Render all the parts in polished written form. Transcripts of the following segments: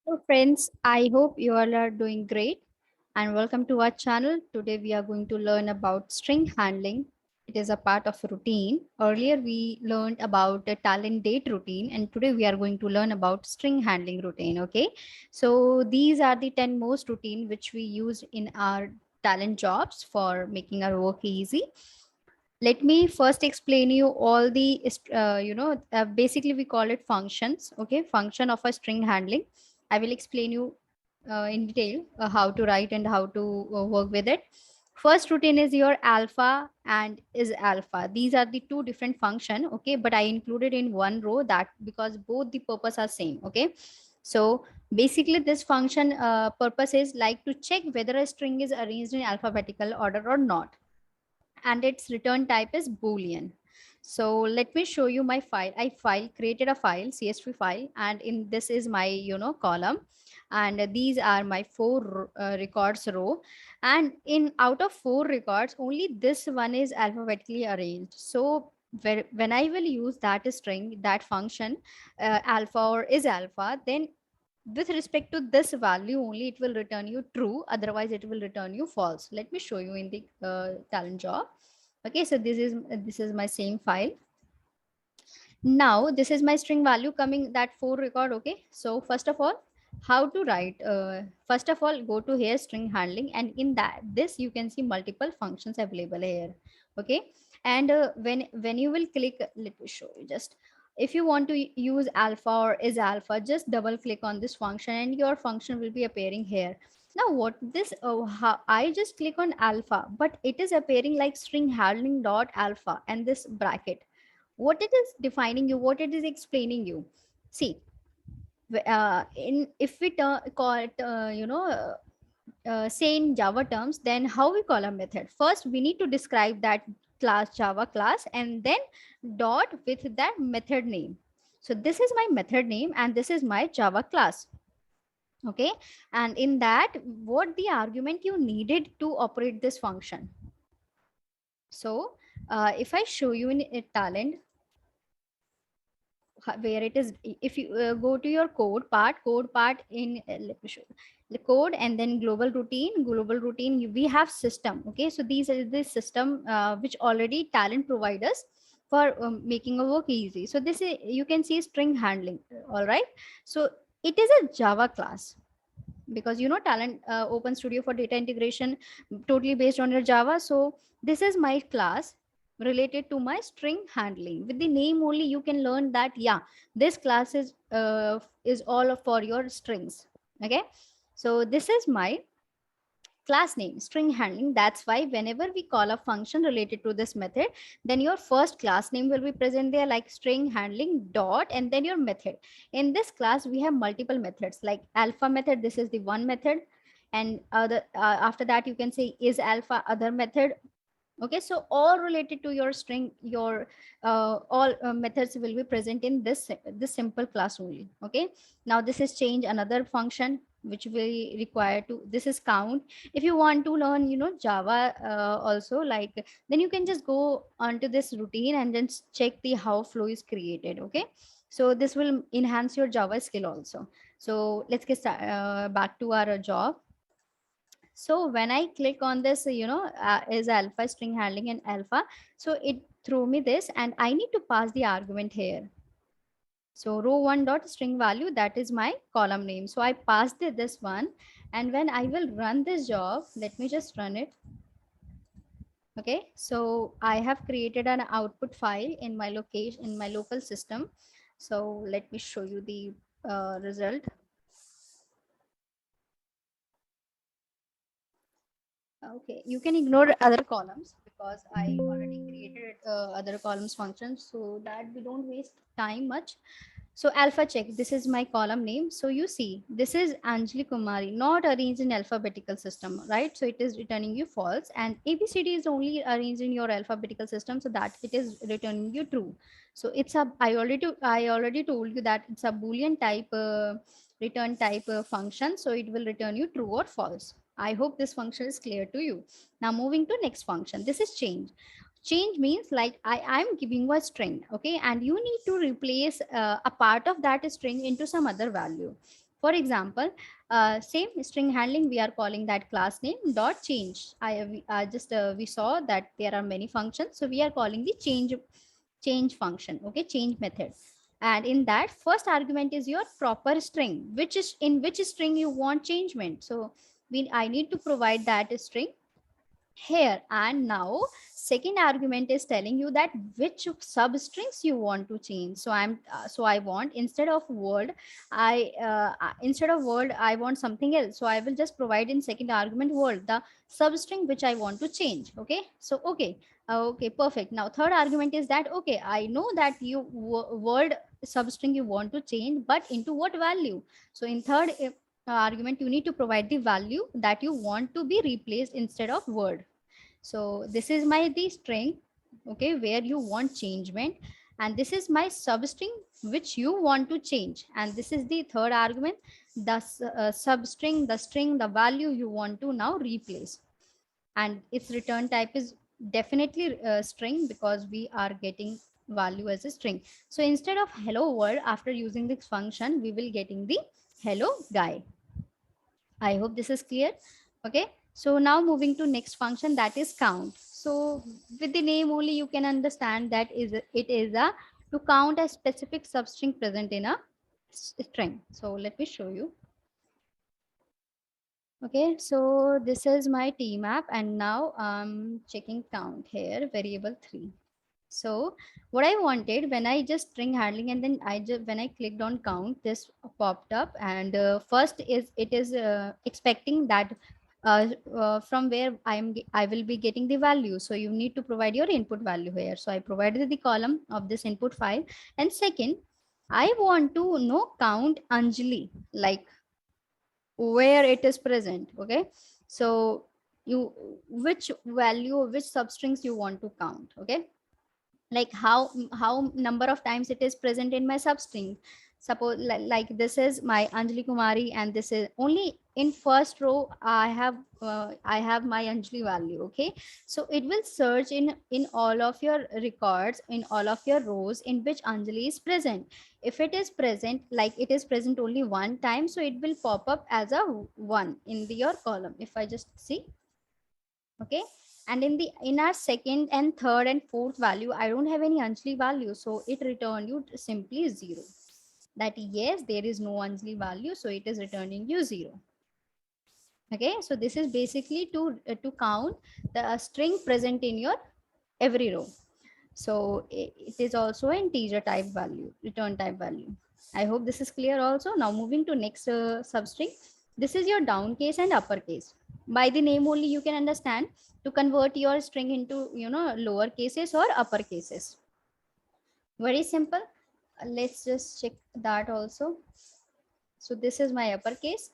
So friends, I hope you all are doing great and welcome to our channel. Today we are going to learn about string handling. It is a part of routine. Earlier we learned about the talent date routine and today we are going to learn about string handling routine. Okay, so these are the 10 most routine which we use in our talent jobs for making our work easy. Let me first explain you all the basically we call it functions. Okay, function of a string handling. I will explain you in detail how to write and how to work with it. First routine is your alpha and is alpha. These are the two different function. Okay, but I included in one row that because both the purpose are same. Okay, so basically this function purpose is like to check whether a string is arranged in alphabetical order or not, and its return type is boolean. So let me show you my file. I created a file, csv file, and in this is my column, and these are my four records row, and in out of four records only this one is alphabetically arranged. So when I will use that string, that function, alpha or is alpha, then with respect to this value only it will return you true, otherwise it will return you false. Let me show you in the talent job. Okay, so this is my same file. Now this is my string value coming that four record. Okay, so first of all, how to write, first of all go to here string handling, and in that this you can see multiple functions available here. Okay, and when you will click, let me show you just, if you want to use alpha or is alpha, just double click on this function and your function will be appearing here. Now what this, how I just click on alpha, but it is appearing like string handling dot alpha and this bracket. What it is defining you, what it is explaining you. See, in if we call it say in Java terms, then how we call a method? First we need to describe that class, Java class, and then dot with that method name. So this is my method name and this is my Java class. Okay, and in that what the argument you needed to operate this function. So if I show you in talent, where it is, if you go to your code part in let me show you the code, and then global routine, we have system. Okay, so these are the system which already talent providers for making a work easy. So this is, you can see string handling. All right, so it is a Java class, because talent open studio for data integration totally based on your Java. So this is my class related to my string handling. With the name only you can learn that, yeah, this class is all for your strings. Okay, so this is my class name string handling. That's why whenever we call a function related to this method, then your first class name will be present there, like string handling dot and then your method. In this class we have multiple methods, like alpha method, this is the one method, and other after that you can say is alpha, other method. Okay, so all related to your string, your all methods will be present in this simple class only. Okay, now this is change, another function which we require to, this is count. If you want to learn Java also, like, then you can just go onto this routine and then check the how flow is created. Okay, so this will enhance your Java skill also. So let's get back to our job. So when I click on this, is alpha string handling and alpha. So it threw me this and I need to pass the argument here. So row one dot string value, that is my column name. So I passed this one, and when I will run this job, let me just run it. Okay, so I have created an output file in my location, in my local system. So let me show you the result. Okay, you can ignore other columns because I already created other columns functions so that we don't waste time much. So alpha check, this is my column name. So you see, this is Anjali Kumari, not arranged in alphabetical system, right? So it is returning you false, and ABCD is only arranged in your alphabetical system, so that it is returning you true. So it's a, I already told you that it's a Boolean type return type function, so it will return you true or false. I hope this function is clear to you. Now moving to next function, this is change. Change means like I'm giving you a string, okay, and you need to replace a part of that string into some other value. For example, same string handling, we are calling that class name dot change. We saw that there are many functions, so we are calling the change function. Okay, change method. And in that, first argument is your proper string, which is in which string you want changement. So I need to provide that string here. And now second argument is telling you that which substrings you want to change. So I want, instead of word I want something else, so I will just provide in second argument word the substring which I want to change. Okay, so okay, perfect. Now third argument is that, okay, I know that word substring you want to change, but into what value. So in third argument, you need to provide the value that you want to be replaced instead of word. So this is my the string, okay, where you want changement, and this is my substring which you want to change, and this is the third argument, the substring, the string, the value you want to now replace. And its return type is definitely string, because we are getting value as a string. So instead of hello world, after using this function, we will getting the hello guy. I hope this is clear. Okay. So now moving to next function, that is count. So with the name only you can understand that it is a to count a specific substring present in a string. So let me show you. Okay, so this is my T map, and now I'm checking count here, variable 3. So what I wanted, when I just string handling, and then when I clicked on count, this popped up, and first is it is expecting that from where I will be getting the value. So you need to provide your input value here. So I provided the column of this input file, and second, I want to know count Anjali, like where it is present. Okay, so you which value, which substrings you want to count. Okay, like how number of times it is present in my substring. Suppose like this is my Anjali Kumari, and this is only in first row I have my Anjali value. Okay, so it will search in all of your records, in all of your rows in which Anjali is present. If it is present, like it is present only one time, so it will pop up as a one in your column. If I just see, okay, and in our second and third and fourth value, I don't have any Anjali value, so it returned you simply 0, that yes, there is no Anjali value, so it is returning you 0. Okay, so this is basically to count the string present in your every row. So it is also an integer type value, return type value. I hope this is clear also. Now moving to next substring. This is your down case and uppercase. By the name only you can understand to convert your string into, lower cases or upper cases. Very simple. Let's just check that also. So this is my uppercase.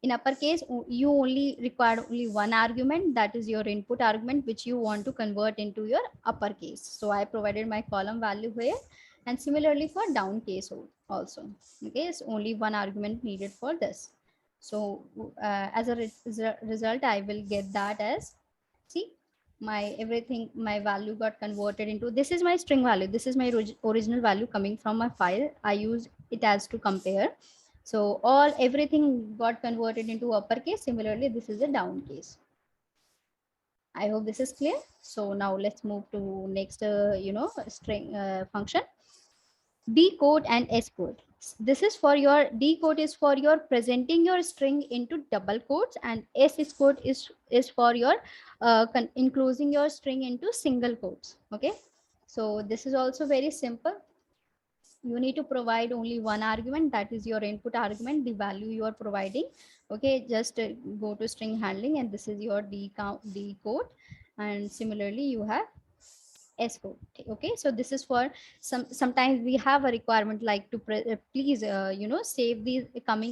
In uppercase, you only require only one argument, that is your input argument, which you want to convert into your uppercase. So I provided my column value here, and similarly for down case also. Okay, so only one argument needed for this. So as a result, I will get that as, see, my everything, my value got converted into, this is my string value, this is my original value coming from my file. I use it as to compare. So everything got converted into uppercase. Similarly, this is a down case. I hope this is clear. So now let's move to next, string function, DQUOTE and SQUOTE. This is for your DQUOTE is for your presenting your string into double quotes, and SQUOTE is for your enclosing your string into single quotes. Okay, so this is also very simple. You need to provide only one argument, that is your input argument, the value you are providing. Okay, just go to string handling, and this is your DQUOTE, and similarly you have SQUOTE. Okay, so this is for sometimes we have a requirement like to please save the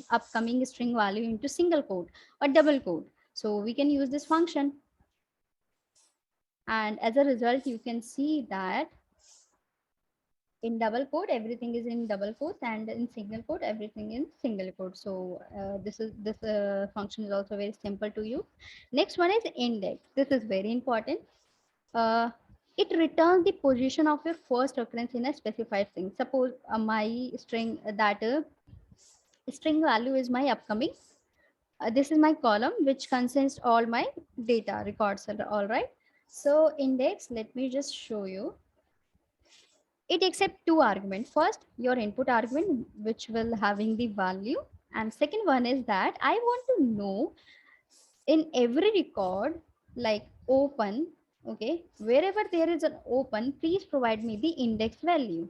upcoming string value into single quote or double quote, so we can use this function. And as a result, you can see that in double quote everything is in double quotes, and in single quote everything in single quote. So this function is also very simple to use. Next one is index. This is very important. uh, it returns the position of your first occurrence in a specified string. Suppose my string, that string value is my upcoming. This is my column which contains all my data records. All right. So index, let me just show you. It accepts two arguments. First, your input argument, which will having the value, and second one is that I want to know in every record, like open, okay, wherever there is an open, please provide me the index value.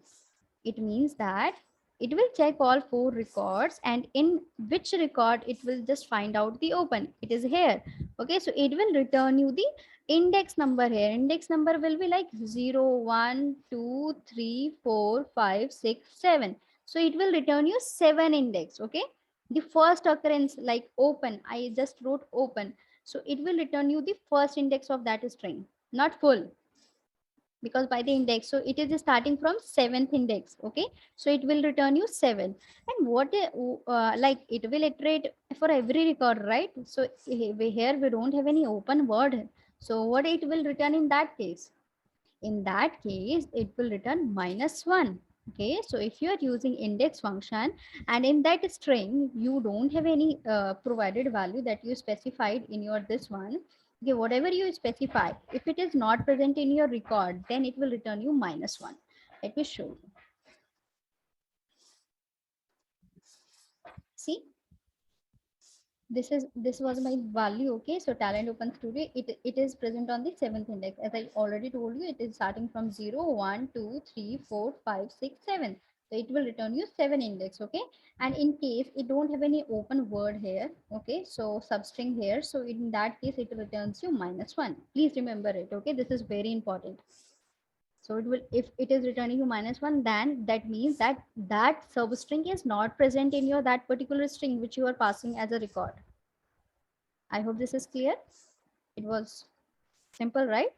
It means that it will check all four records, and in which record it will just find out the open. It is here. Okay, so it will return you the index number here. Index number will be like 0, 1, 2, 3, 4, 5, 6, 7. So it will return you 7 index. Okay, the first occurrence, like open, I just wrote open, so it will return you the first index of that string, not full, because by the index, so it is starting from 7th index. Okay, so it will return you 7. And what like it will iterate for every record, right? So here we don't have any open word, so what it will return in that case? In that case it will return -1. Okay, so if you are using index function and in that string you don't have any provided value that you specified in your this one, okay, whatever you specify, if it is not present in your record, then it will return you -1. Let me show you. See, this was my value. Okay, so Talend Open Studio, it is present on the 7th index. As I already told you, it is starting from 0, 1, 2, 3, 4, 5, 6, 7. So it will return you 7 index. Okay, and in case it don't have any open word here, okay, so substring here, so in that case it returns you -1. Please remember it. Okay, this is very important. So it will, if it is returning you -1, then that means that that substring is not present in your that particular string which you are passing as a record. I hope this is clear. It was simple, right?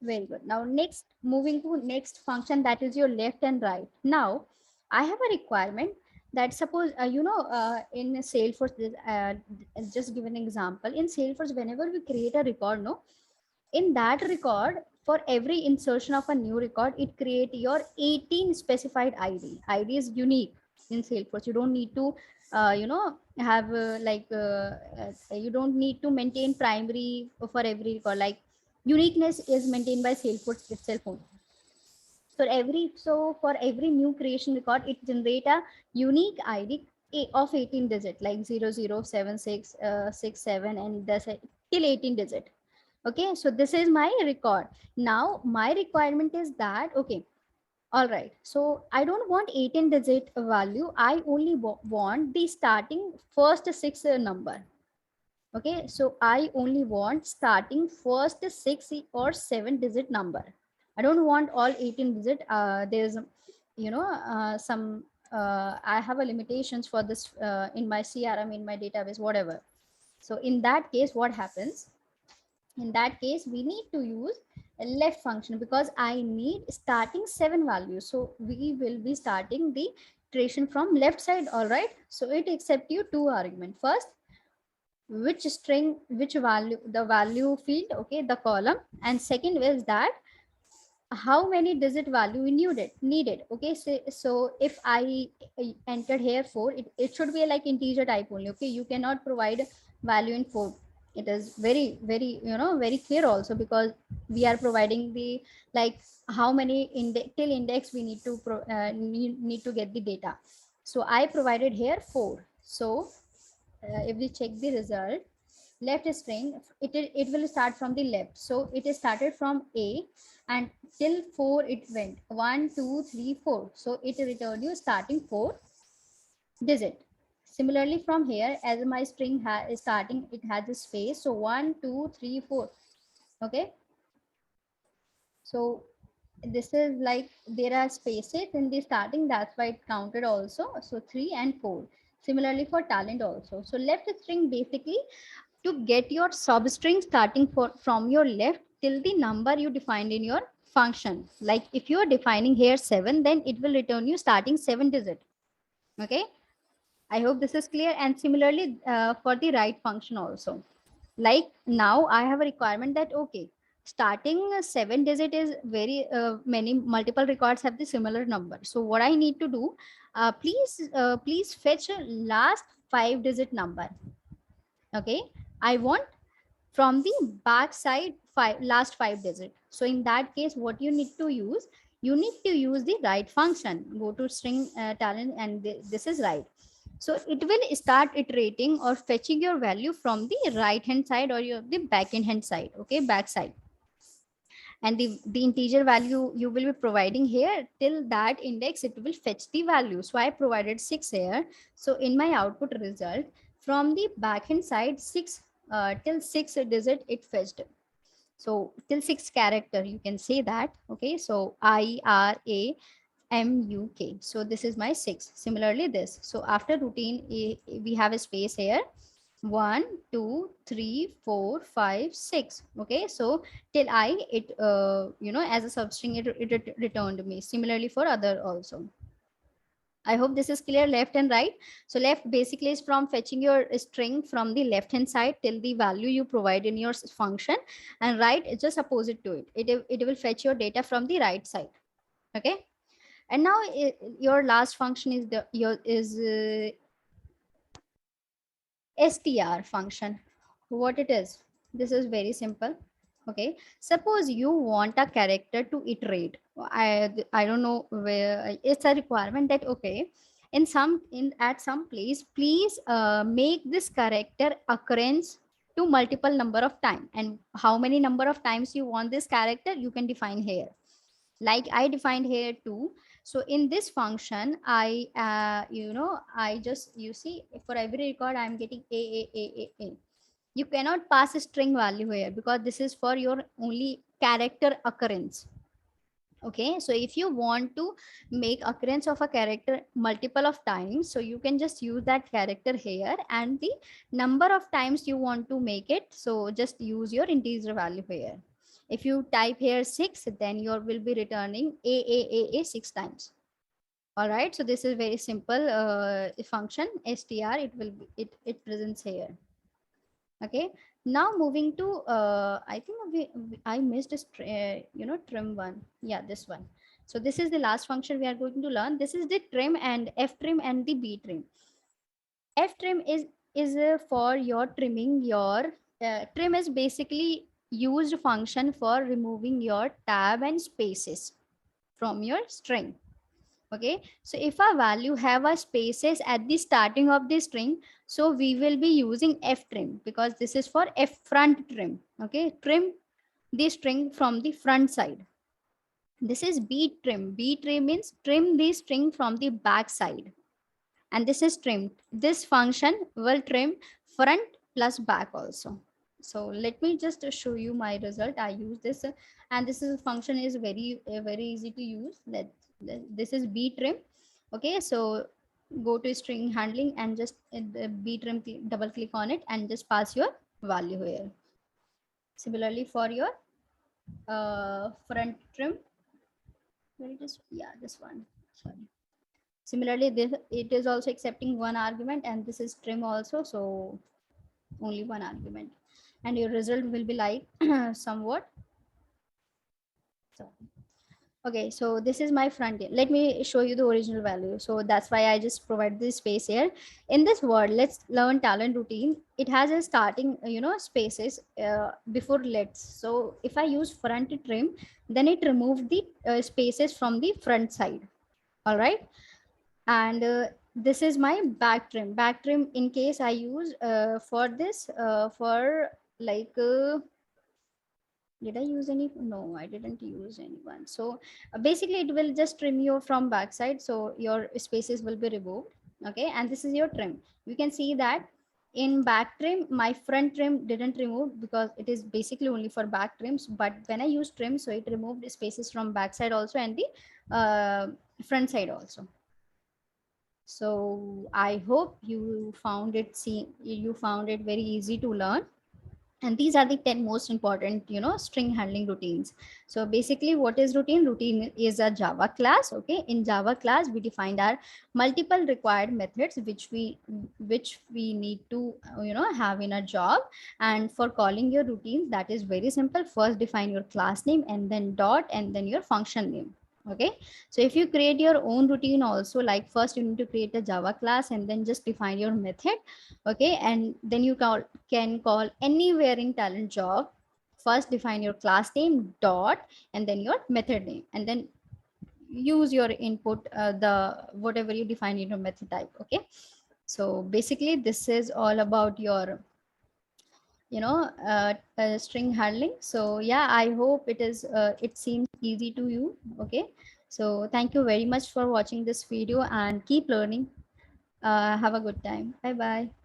Very good. Now next, moving to next function, that is your left and right. Now I have a requirement that suppose in Salesforce, just give an example. In Salesforce, whenever we create a record, no, in that record, for every insertion of a new record, it create your 18 specified id is unique in Salesforce. You don't need to have you don't need to maintain primary for every record. Like uniqueness is maintained by Salesforce itself only. So for every new creation record, it generate a unique id of 18 digit, like 007667 and that's till 18 digit. Okay, so this is my record. Now my requirement is that, okay, all right, so I don't want 18 digit value, I only want the starting first 6 number. Okay, so I only want starting first 6 or 7 digit number. I don't want all 18 digit. There's some I have a limitations for this in my CRM, in my database, whatever. So in that case, what happens? In that case, we need to use a left function because I need starting 7 values. So we will be starting the iteration from left side. All right, so it accept you 2 argument. First, which string, which value, the value field, okay, the column, and second is that how many digit value we needed. Okay, so if I entered here 4, it should be like integer type only. Okay, you cannot provide value in 4. It is very very clear also, because we are providing the, like, how many till index we need to need to get the data. So I provided here 4. So if we check the result, left string, it will start from the left. So it is started from A and till 4 it went 1, 2, 3, 4. So it returned you starting 4 digit. Similarly from here, as my string is starting, it has a space. So 1, 2, 3, 4. Okay. So this is like there are spaces in the starting, that's why it counted also. So 3 and 4. Similarly for Talend also. So left string basically to get your substring starting from your left till the number you defined in your function. Like if you are defining here 7, then it will return you starting 7 digit. Okay, I hope this is clear. And similarly for the right function also. Like now I have a requirement that, okay, starting 7 digit is very many multiple records have the similar number. So what I need to do, please fetch a last 5 digit number. Okay, I want from the back side last 5 digit. So in that case, what you need to use, you need to use the write function. Go to string talent, and this is right. So it will start iterating or fetching your value from the right hand side or your the back hand side. Okay, back side. And the integer value you will be providing here, till that index it will fetch the value. So I provided 6 here. So in my output result, from the backend side, 6 till 6 digit it fetched. So till 6 character you can say that. Okay, so IRAMUK. So this is my 6. Similarly this. So after routine, we have a space here. 1 2 3 4 5 6. Okay, so till I it as a substring it returned me. Similarly for other also. I hope this is clear. Left and right. So left basically is from fetching your string from the left hand side till the value you provide in your function, and right is just opposite to it. It will fetch your data from the right side. Okay, and now your last function is str function. What it is, this is very simple. Okay, suppose you want a character to iterate. I don't know where it's a requirement that, okay, in at some place, please make this character occurrence to multiple number of time, and how many number of times you want this character you can define here. Like I defined here 2. So in this function, I just, you see, for every record I'm getting a. You cannot pass a string value here because this is for your only character occurrence. Okay, so if you want to make occurrence of a character multiple of times, so you can just use that character here, and the number of times you want to make it, so just use your integer value here. If you type here 6, then you will be returning a 6 times. All right, so this is very simple function str. It will be, it presents here. Okay, now moving to I think I missed a trim one. Yeah, this one. So this is the last function we are going to learn. This is the trim and ftrim and the btrim. Ftrim is for your trimming your trim is basically used function for removing your tab and spaces from your string. Okay, so if our value have a spaces at the starting of the string, so we will be using ftrim, because this is for f front trim. Okay, trim the string from the front side. This is btrim. Btrim means trim the string from the back side, and this is trimmed. This function will trim front plus back also. So let me just show you my result. I use this, and this is function is very easy to use. This is btrim. Okay, so go to string handling and just btrim, double click on it and just pass your value here. Similarly for your front trim, where it is, yeah, this one, sorry. Similarly, this it is also accepting one argument, and this is trim also, so only one argument, and your result will be like somewhat. So okay, so this is my front end. Let me show you the original value. So that's why I just provide this space here. In this word, let's learn Talend routine. It has a starting, spaces before let's. So if I use front trim, then it removed the spaces from the front side. All right. And this is my back trim in case I use for this for like did I use any? No, I didn't use anyone. So basically it will just trim you from backside, so your spaces will be removed. Okay, and this is your trim. You can see that in back trim my front trim didn't remove because it is basically only for back trims, but when I use trim, so it removed spaces from backside also and the front side also. So I hope you found it very easy to learn, And these are the 10 most important string handling routines. So basically, what is routine? Routine is a Java class. Okay, in Java class we defined our multiple required methods which we need to have in a job. And for calling your routines, that is very simple. First define your class name, and then dot, and then your function name. Okay, so if you create your own routine also, like first you need to create a Java class and then just define your method. Okay, and then you can call anywhere in Talent job. First define your class name dot, and then your method name, and then use your input, the whatever you define in your method type. Okay, so basically this is all about your string handling. So yeah, I hope it seems easy to you. Okay, so thank you very much for watching this video and keep learning. Have a good time. Bye bye.